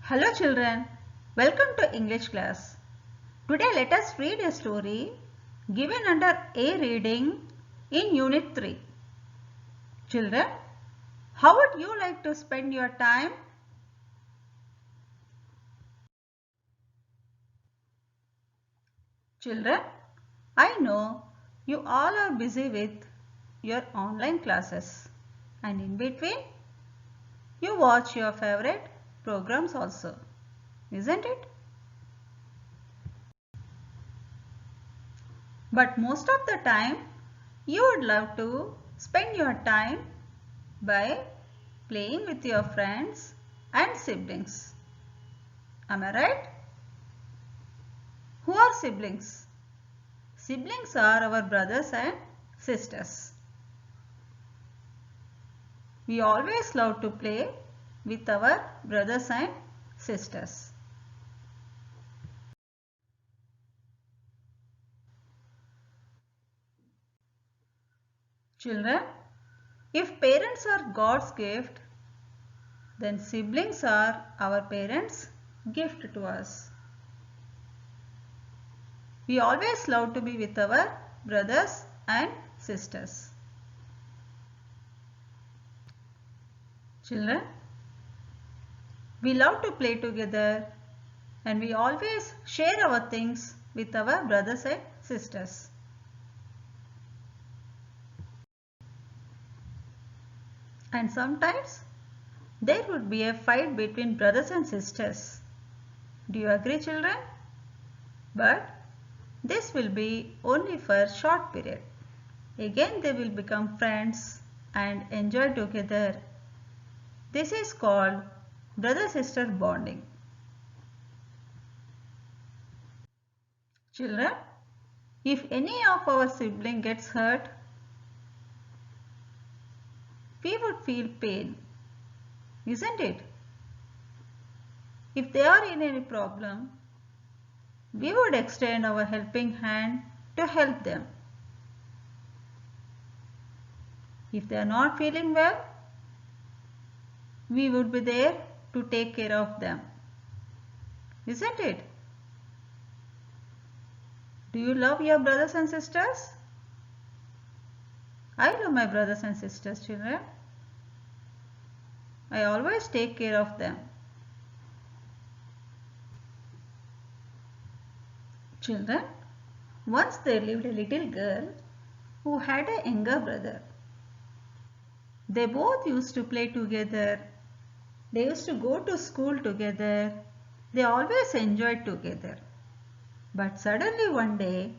Hello children, welcome to English class. Today let us read a story given under A reading in Unit 3. Children, how would you like to spend your time? Children, I know you all are busy with your online classes and in between you watch your favorite programs also, isn't it? But most of the time you would love to spend your time by playing with your friends and siblings. Am I right? Who are siblings? Siblings are our brothers and sisters. We always love to play with our brothers and sisters. Children, if parents are God's gift, then siblings are our parents' gift to us. We always love to be with our brothers and sisters. Children, we love to play together and we always share our things with our brothers and sisters. And sometimes there would be a fight between brothers and sisters. Do you agree, children? But this will be only for a short period. Again they will become friends and enjoy together. This is called brother-sister bonding. Children, if any of our sibling gets hurt, we would feel pain, isn't it? If they are in any problem, we would extend our helping hand to help them. If they are not feeling well, we would be there to take care of them, isn't it? Do you love your brothers and sisters? I love my brothers and sisters, children. I always take care of them. Children, once there lived a little girl who had a younger brother. They both used to play together. They used to go to school together. They always enjoyed together. But suddenly one day,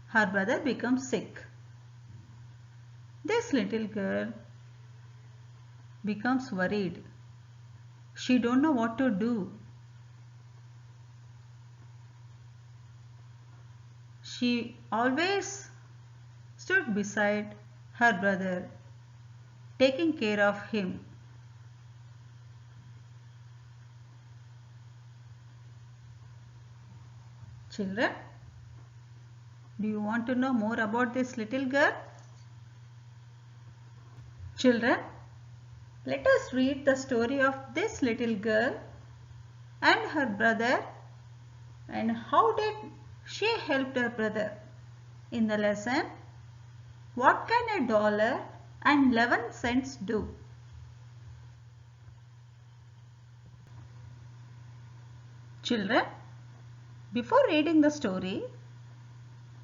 her brother becomes sick. This little girl becomes worried. She don't know what to do. She always stood beside her brother, taking care of him. Children, do you want to know more about this little girl? Children, let us read the story of this little girl and her brother and how did she help her brother. In the lesson, what can $1 and 11 cents do? Children, before reading the story,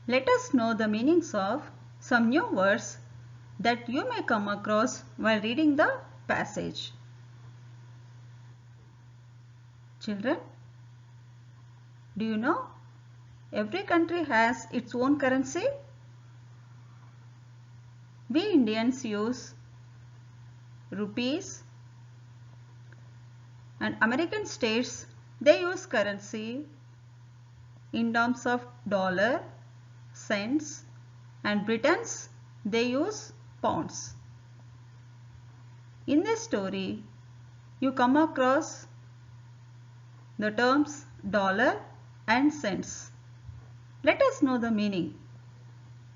let us know the meanings of some new words that you may come across while reading the passage. Children, do you know every country has its own currency? We Indians use rupees and American states they use currency in terms of dollar, cents and Britons they use pounds. In this story, you come across the terms dollar and cents. Let us know the meaning.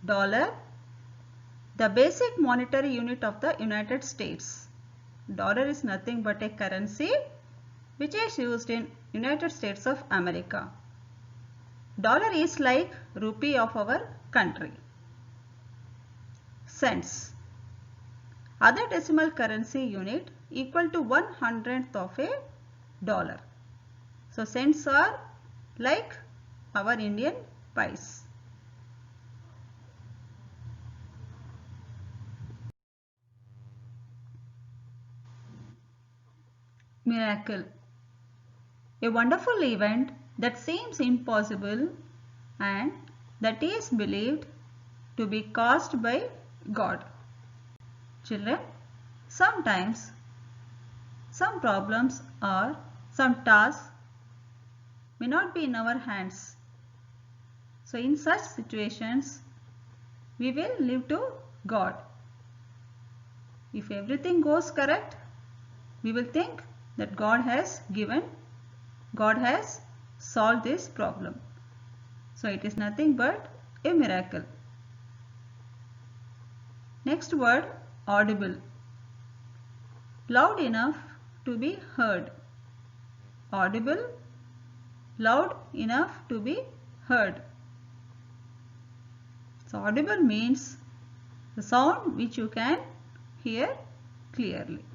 Dollar, the basic monetary unit of the United States. Dollar is nothing but a currency which is used in United States of America. Dollar is like rupee of our country. Cents. Other decimal currency unit equal to 1/100th of a dollar. So cents are like our Indian pies. Miracle. A wonderful event that seems impossible and that is believed to be caused by God. Children, sometimes some problems or some tasks may not be in our hands. So in such situations, we will leave to God. If everything goes correct, we will think that God has solved this problem. So it is nothing but a miracle. Next word, audible. Loud enough to be heard. Audible, loud enough to be heard. So audible means the sound which you can hear clearly.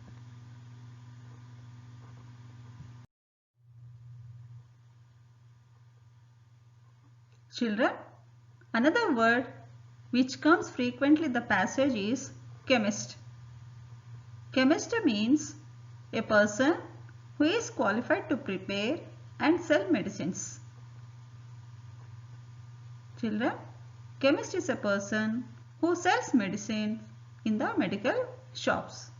Children, another word which comes frequently in the passage is chemist. Chemist means a person who is qualified to prepare and sell medicines. Children, chemist is a person who sells medicine in the medical shops.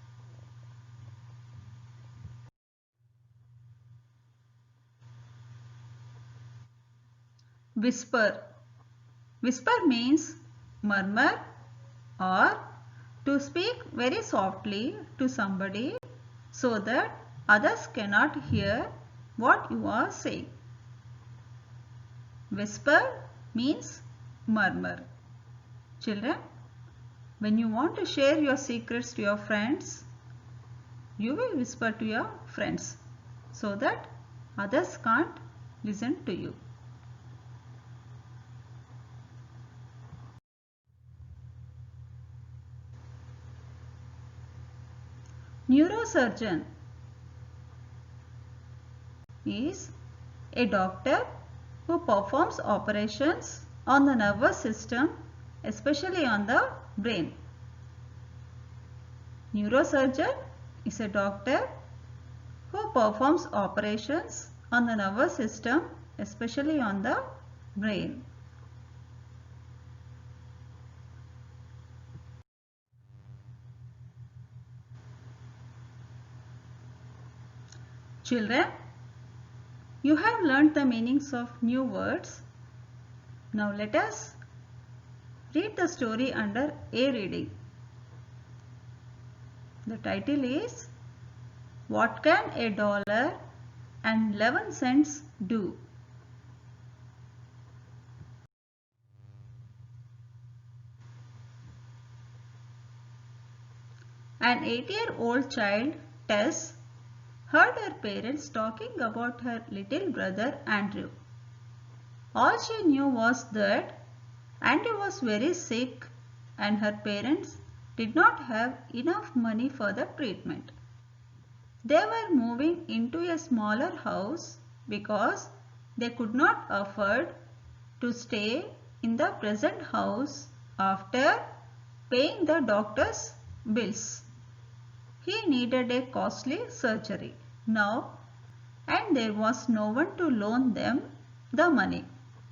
Whisper. Whisper means murmur or to speak very softly to somebody so that others cannot hear what you are saying. Whisper means murmur. Children, when you want to share your secrets to your friends, you will whisper to your friends so that others can't listen to you. Neurosurgeon is a doctor who performs operations on the nervous system, especially on the brain. Neurosurgeon is a doctor who performs operations on the nervous system, especially on the brain. Children, you have learnt the meanings of new words. Now let us read the story under A reading. The title is What Can $1.11 Do? An 8-year-old child, Tess, heard her parents talking about her little brother Andrew. All she knew was that Andrew was very sick and her parents did not have enough money for the treatment. They were moving into a smaller house because they could not afford to stay in the present house after paying the doctor's bills. He needed a costly surgery now and there was no one to loan them the money.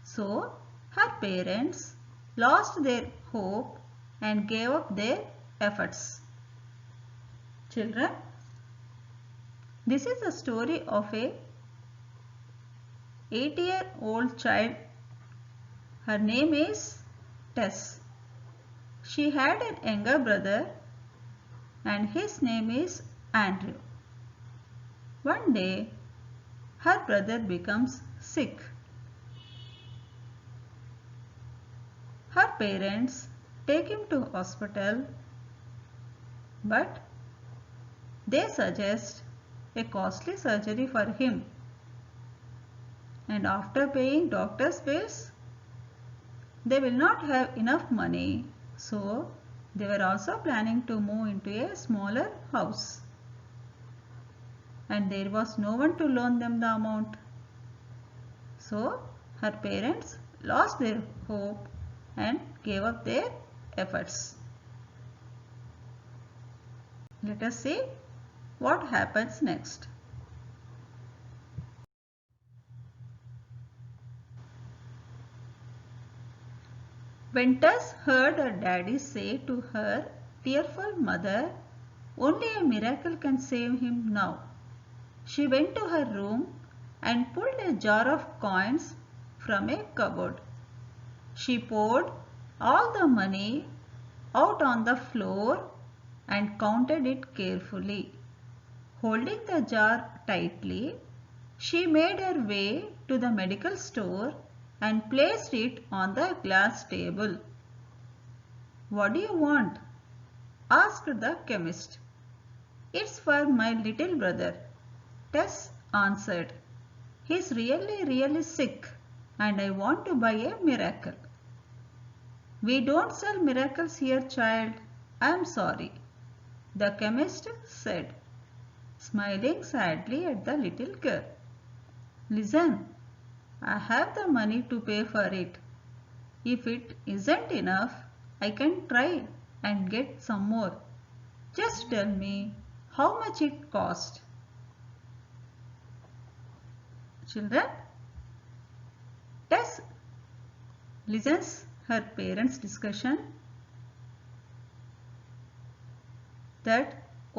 So her parents lost their hope and gave up their efforts. Children, this is the story of a 8-year-old child. Her name is Tess. She had an younger brother and his name is Andrew. One day, her brother becomes sick. Her parents take him to hospital, but they suggest a costly surgery for him. And after paying doctor's bills, they will not have enough money, so they were also planning to move into a smaller house. And there was no one to loan them the amount. So her parents lost their hope and gave up their efforts. Let us see what happens next. When Tess heard her daddy say to her tearful mother, "Only a miracle can save him now," she went to her room and pulled a jar of coins from a cupboard. She poured all the money out on the floor and counted it carefully. Holding the jar tightly, she made her way to the medical store and placed it on the glass table. "What do you want?" asked the chemist. "It's for my little brother," Tess answered. "He's really sick and I want to buy a miracle." "We don't sell miracles here, child. I'm sorry," the chemist said, smiling sadly at the little girl. "Listen, I have the money to pay for it. If it isn't enough, I can try and get some more. Just tell me how much it cost." Children, Tess listens her parents' discussion that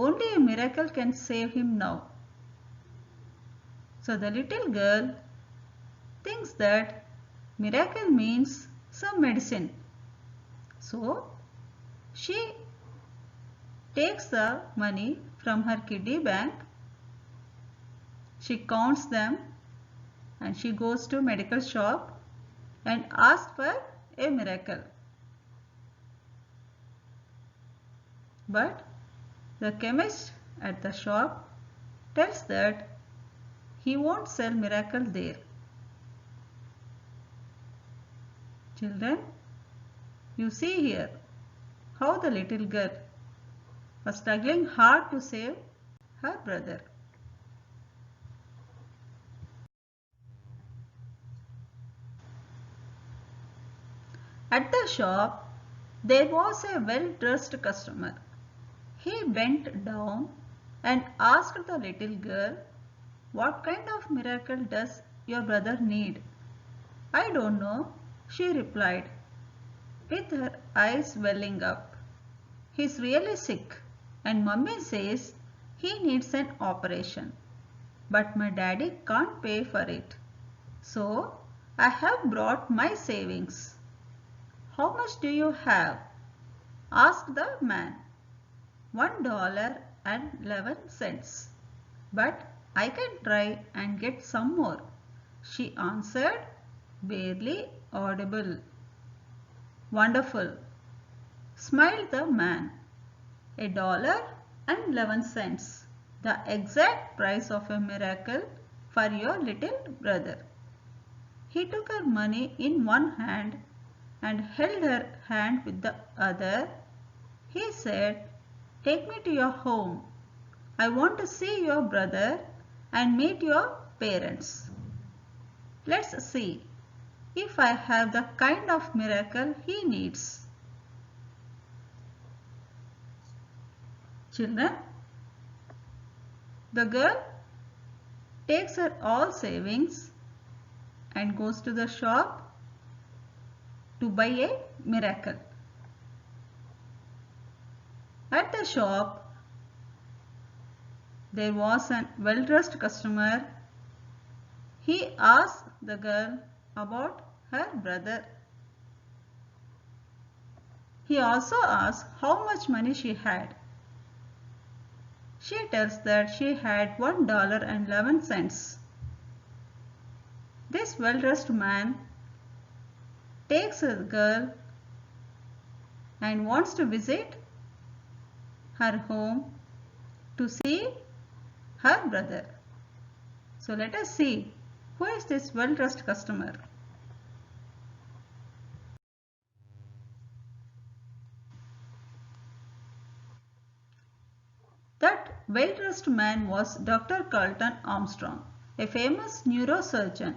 only a miracle can save him now. So the little girl thinks that miracle means some medicine. So she takes the money from her kiddie bank, she counts them and she goes to medical shop and asks for a miracle. But the chemist at the shop tells that he won't sell miracle there. Children, you see here how the little girl was struggling hard to save her brother. At the shop, there was a well-dressed customer. He bent down and asked the little girl, "What kind of miracle does your brother need?" "I don't know," she replied, with her eyes welling up. "He's really sick and Mummy says he needs an operation. But my daddy can't pay for it. So I have brought my savings." "How much do you have?" asked the man. $1.11. "But I can try and get some more," she answered, barely audible. "Wonderful," smiled the man. $1.11, the exact price of a miracle for your little brother. He took her money in one hand and held her hand with the other. He said, "Take me to your home. I want to see your brother and meet your parents. Let's see if I have the kind of miracle he needs." Children, the girl takes her all savings and goes to the shop to buy a miracle. At the shop, there was a well-dressed customer. He asked the girl about her brother. He also asked how much money she had. She tells that she had $1.11. This well-dressed man takes a girl and wants to visit her home to see her brother. So let us see who is this well-dressed customer. That well-dressed man was Dr. Carlton Armstrong, a famous neurosurgeon.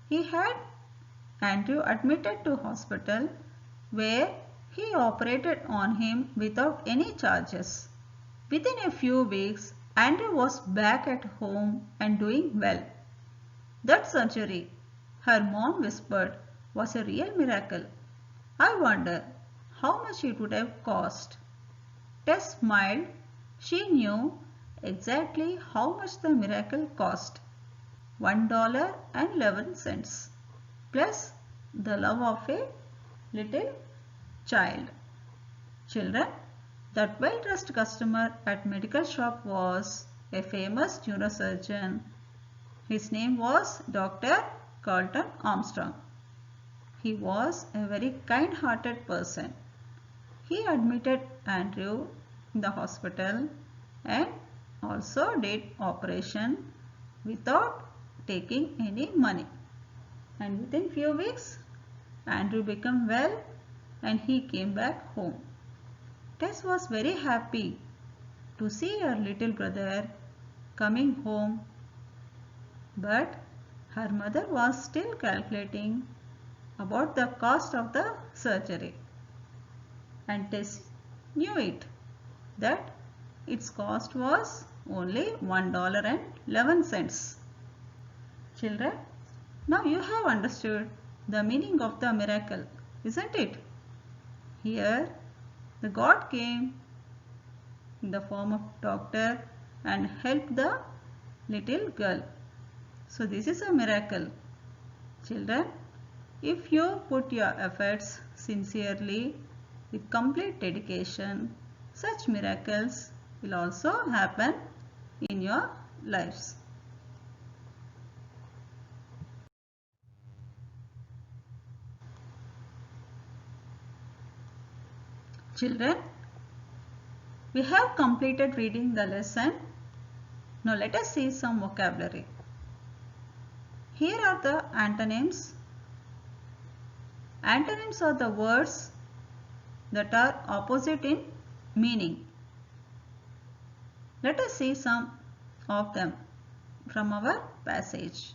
He had Andrew admitted to hospital where he operated on him without any charges. Within a few weeks, Andrew was back at home and doing well. That surgery, her mom whispered, was a real miracle. I wonder how much it would have cost. Tess smiled. She knew exactly how much the miracle cost. $1.11 plus the love of a little child. Children, that well-dressed customer at medical shop was a famous neurosurgeon. His name was Dr. Carlton Armstrong. He was a very kind-hearted person. He admitted Andrew in the hospital and also did operation without taking any money. And within few weeks, Andrew became well and he came back home. Tess was very happy to see her little brother coming home, but her mother was still calculating about the cost of the surgery. And Tess knew it, that its cost was only $1.11. Children, now you have understood the meaning of the miracle, isn't it? Here, the God came in the form of doctor and helped the little girl. So this is a miracle. Children, if you put your efforts sincerely with complete dedication, such miracles will also happen in your lives. Children, we have completed reading the lesson. Now let us see some vocabulary. Here are the antonyms. Antonyms are the words that are opposite in meaning. Let us see some of them from our passage.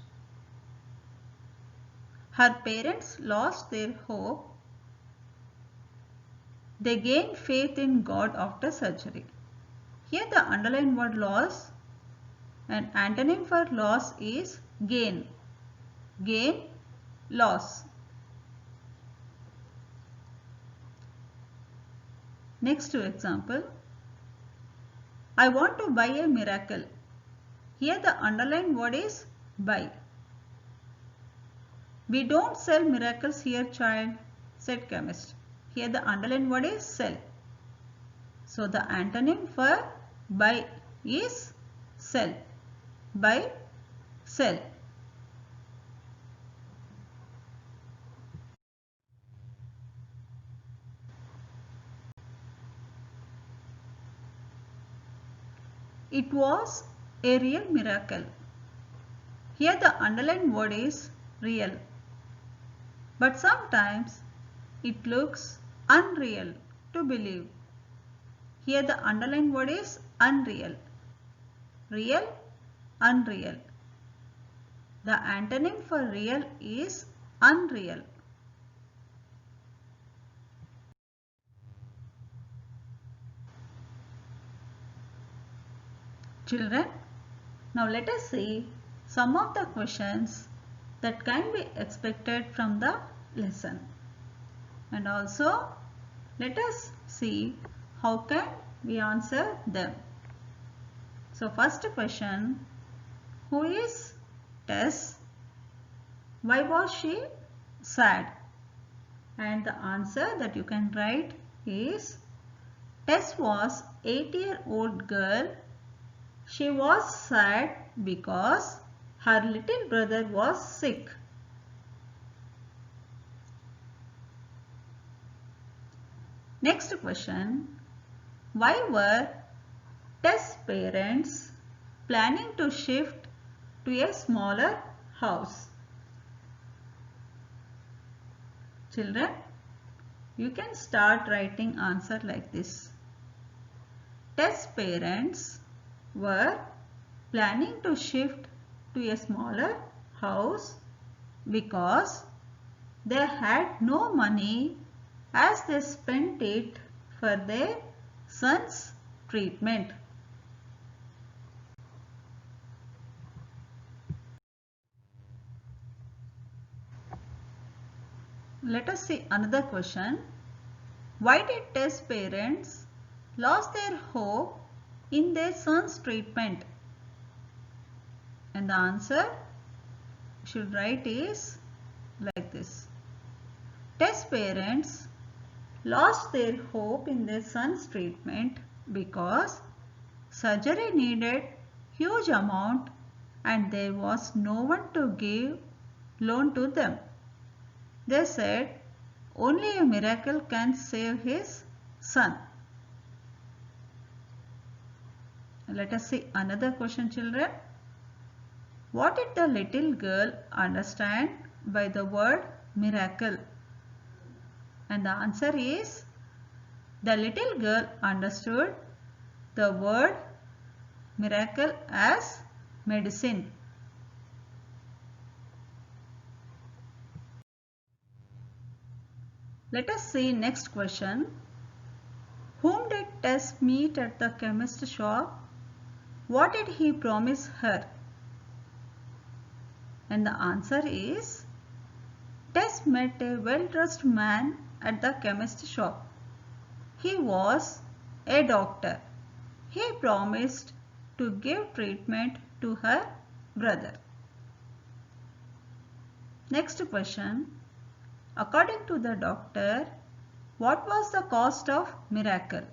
Her parents lost their hope. They gained faith in God after surgery. Here the underlined word loss, and antonym for loss is gain. Gain, loss. Next example. I want to buy a miracle. Here the underlined word is buy. We don't sell miracles here, child, said chemist. Here the underlined word is sell. So the antonym for buy is sell. Buy, sell. It was a real miracle. Here the underlined word is real. But sometimes it looks unreal to believe. Here the underlined word is unreal. Real, unreal. The antonym for real is unreal. Children, now let us see some of the questions that can be expected from the lesson. And also let us see how can we answer them. So first question, who is Tess? Why was she sad? And the answer that you can write is Tess was 8-year-old girl. She was sad because her little brother was sick. Next question, why were Tess' parents planning to shift to a smaller house. Children, you can start writing answer like this. Tess' parents were planning to shift to a smaller house because they had no money as they spent it for their son's treatment. Let us see another question. Why did Tess' parents lost their hope in their son's treatment? And the answer you should write is like this. Tess' parents lost their hope in their son's treatment because surgery needed huge amount and there was no one to give loan to them. They said only a miracle can save his son. Let us see another question, children. What did the little girl understand by the word miracle? And the answer is, the little girl understood the word miracle as medicine. Let us see next question. Whom did Tess meet at the chemist shop? What did he promise her? And the answer is, Tess met a well-dressed man at the chemist shop. He was a doctor. He promised to give treatment to her brother. Next question. According to the doctor, what was the cost of miracle?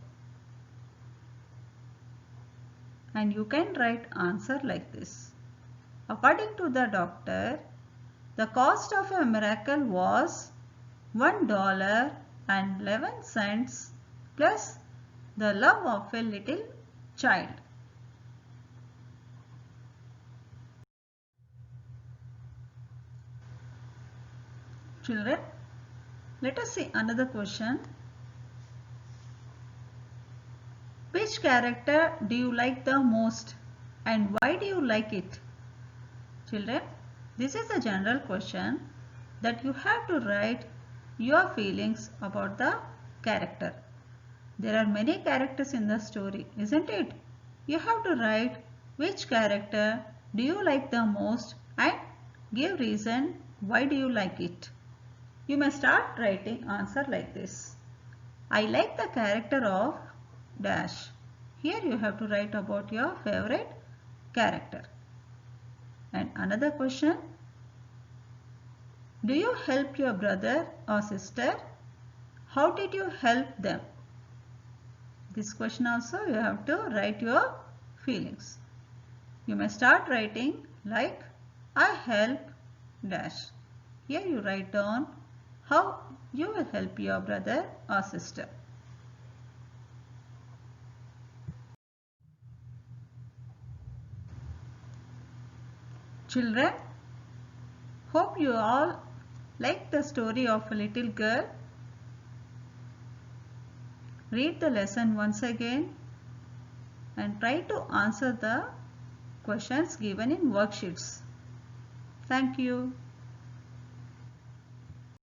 And you can write answer like this. According to the doctor, the cost of a miracle was $1.11 plus the love of a little child. Children, let us see another question. Which character do you like the most and why do you like it? Children, this is a general question that you have to write your feelings about the character. There are many characters in the story, isn't it? You have to write which character do you like the most and give reason why do you like it. You may start writing answer like this. I like the character of dash. Here you have to write about your favorite character. And another question. Do you help your brother or sister? How did you help them? This question also you have to write your feelings. You may start writing like I help dash. Here you write down how you will help your brother or sister. Children, hope you all like the story of a little girl. Read the lesson once again and try to answer the questions given in worksheets. Thank you.